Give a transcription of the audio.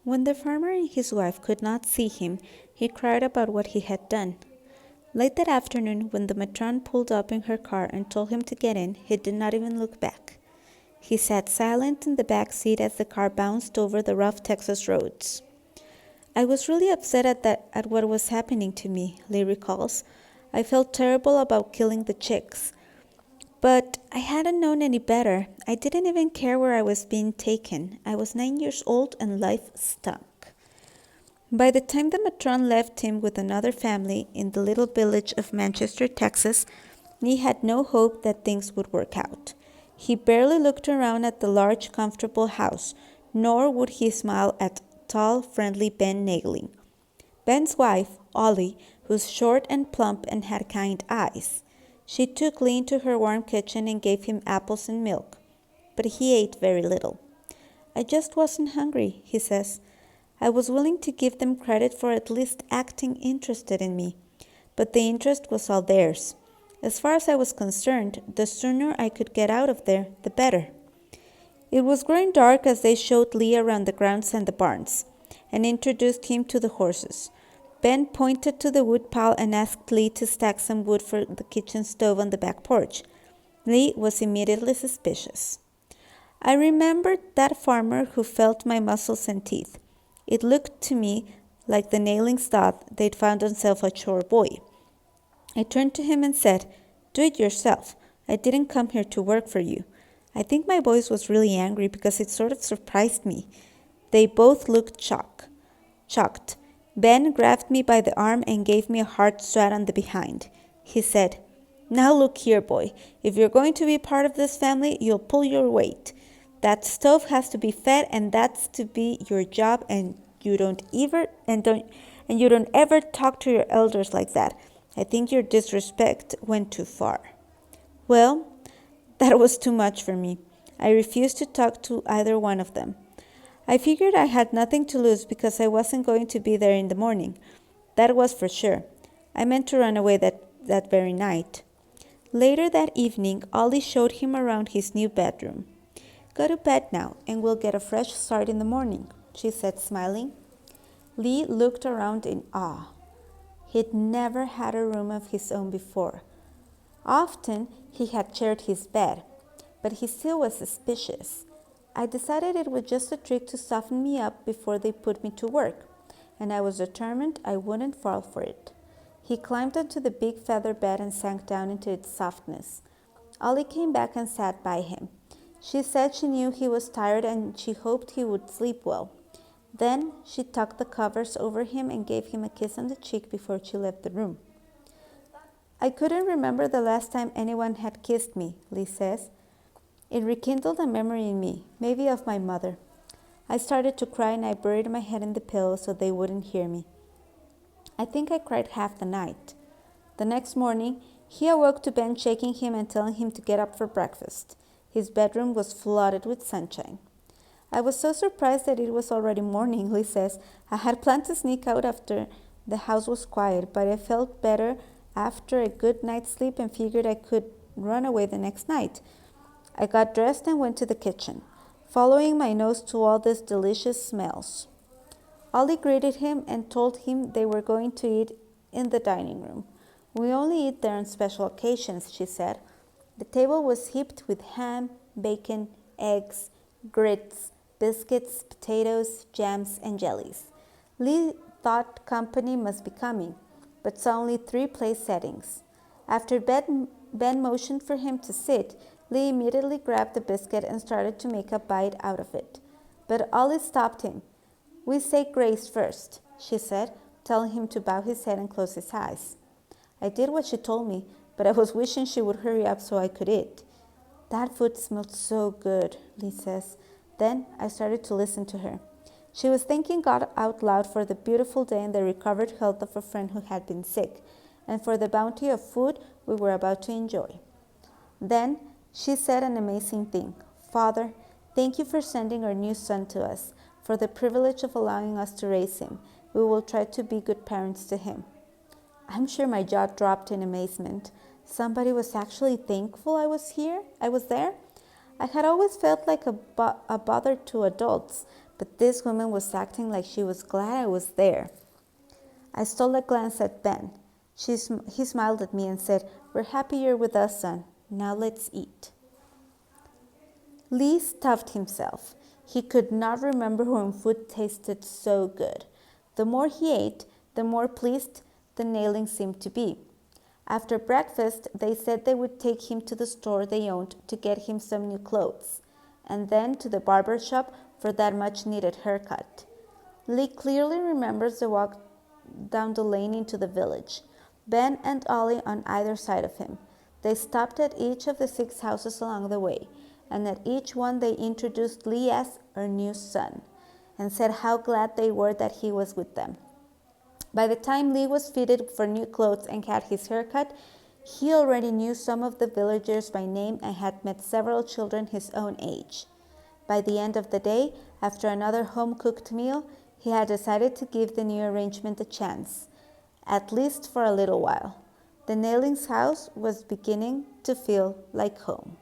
When the farmer and his wife could not see him, he cried about what he had done. Late that afternoon, when the matron pulled up in her car and told him to get in, he did not even look back. He sat silent in the back seat as the car bounced over the rough Texas roads. I was really upset at what was happening to me, Lee recalls. I felt terrible about killing the chicks. But I hadn't known any better. I didn't even care where I was being taken. I was 9 years old and life stunk. By the time the matron left him with another family in the little village of Manchester, Texas, he had no hope that things would work out. He barely looked around at the large, comfortable house, nor would he smile at tall, friendly Ben Nagley. Ben's wife, Ollie, was short and plump and had kind eyes. She took Lee into her warm kitchen and gave him apples and milk, but he ate very little. I just wasn't hungry, he says. I was willing to give them credit for at least acting interested in me, but the interest was all theirs. As far as I was concerned, the sooner I could get out of there, the better. It was growing dark as they showed Lee around the grounds and the barns, and introduced him to the horses. Ben pointed to the wood pile and asked Lee to stack some wood for the kitchen stove on the back porch. Lee was immediately suspicious. I remembered that farmer who felt my muscles and teeth. It looked to me like the Nailings thought they'd found themselves a chore boy. I turned to him and said, "Do it yourself. I didn't come here to work for you." I think my voice was really angry because it sort of surprised me. They both looked shocked. Ben grabbed me by the arm and gave me a hard swat on the behind. He said, "Now look here, boy. If you're going to be part of this family, you'll pull your weight. That stove has to be fed, and that's to be your job, and you don't ever talk to your elders like that. I think your disrespect went too far." Well, that was too much for me. I refused to talk to either one of them. I figured I had nothing to lose because I wasn't going to be there in the morning. That was for sure. I meant to run away that very night. Later that evening, Ollie showed him around his new bedroom. "Go to bed now, and we'll get a fresh start in the morning," she said, smiling. Lee looked around in awe. He'd never had a room of his own before. Often he had shared his bed, but he still was suspicious. I decided it was just a trick to soften me up before they put me to work, and I was determined I wouldn't fall for it. He climbed onto the big feather bed and sank down into its softness. Ollie came back and sat by him. She said she knew he was tired and she hoped he would sleep well. Then she tucked the covers over him and gave him a kiss on the cheek before she left the room. I couldn't remember the last time anyone had kissed me, Lee says. It rekindled a memory in me, maybe of my mother. I started to cry and I buried my head in the pillow so they wouldn't hear me. I think I cried half the night. The next morning, he awoke to Ben shaking him and telling him to get up for breakfast. His bedroom was flooded with sunshine. I was so surprised that it was already morning, Lee says. I had planned to sneak out after the house was quiet, but I felt better after a good night's sleep and figured I could run away the next night. I got dressed and went to the kitchen, following my nose to all these delicious smells. Ollie greeted him and told him they were going to eat in the dining room. "We only eat there on special occasions," she said. The table was heaped with ham, bacon, eggs, grits, biscuits, potatoes, jams, and jellies. Lee thought company must be coming, but saw only 3 place settings. After Ben motioned for him to sit, Lee immediately grabbed the biscuit and started to make a bite out of it. But Ollie stopped him. "We say grace first," she said, telling him to bow his head and close his eyes. I did what she told me, but I was wishing she would hurry up so I could eat. "That food smelled so good," Lee says. Then I started to listen to her. She was thanking God out loud for the beautiful day and the recovered health of a friend who had been sick, and for the bounty of food we were about to enjoy. Then she said an amazing thing. "Father, thank you for sending our new son to us, for the privilege of allowing us to raise him. We will try to be good parents to him." I'm sure my jaw dropped in amazement. Somebody was actually thankful I was there. I had always felt like a bother to adults, but this woman was acting like she was glad I was there. I stole a glance at Ben. He smiled at me and said, "We're happy you're with us, son. Now let's eat." Lee stuffed himself. He could not remember when food tasted so good. The more he ate, the more pleased the Nailings seemed to be. After breakfast, they said they would take him to the store they owned to get him some new clothes, and then to the barber shop for that much-needed haircut. Lee clearly remembers the walk down the lane into the village, Ben and Ollie on either side of him. They stopped at each of the 6 houses along the way, and at each one they introduced Lee as our new son, and said how glad they were that he was with them. By the time Lee was fitted for new clothes and had his hair cut, he already knew some of the villagers by name and had met several children his own age. By the end of the day, after another home-cooked meal, he had decided to give the new arrangement a chance, at least for a little while. The Nailings' house was beginning to feel like home.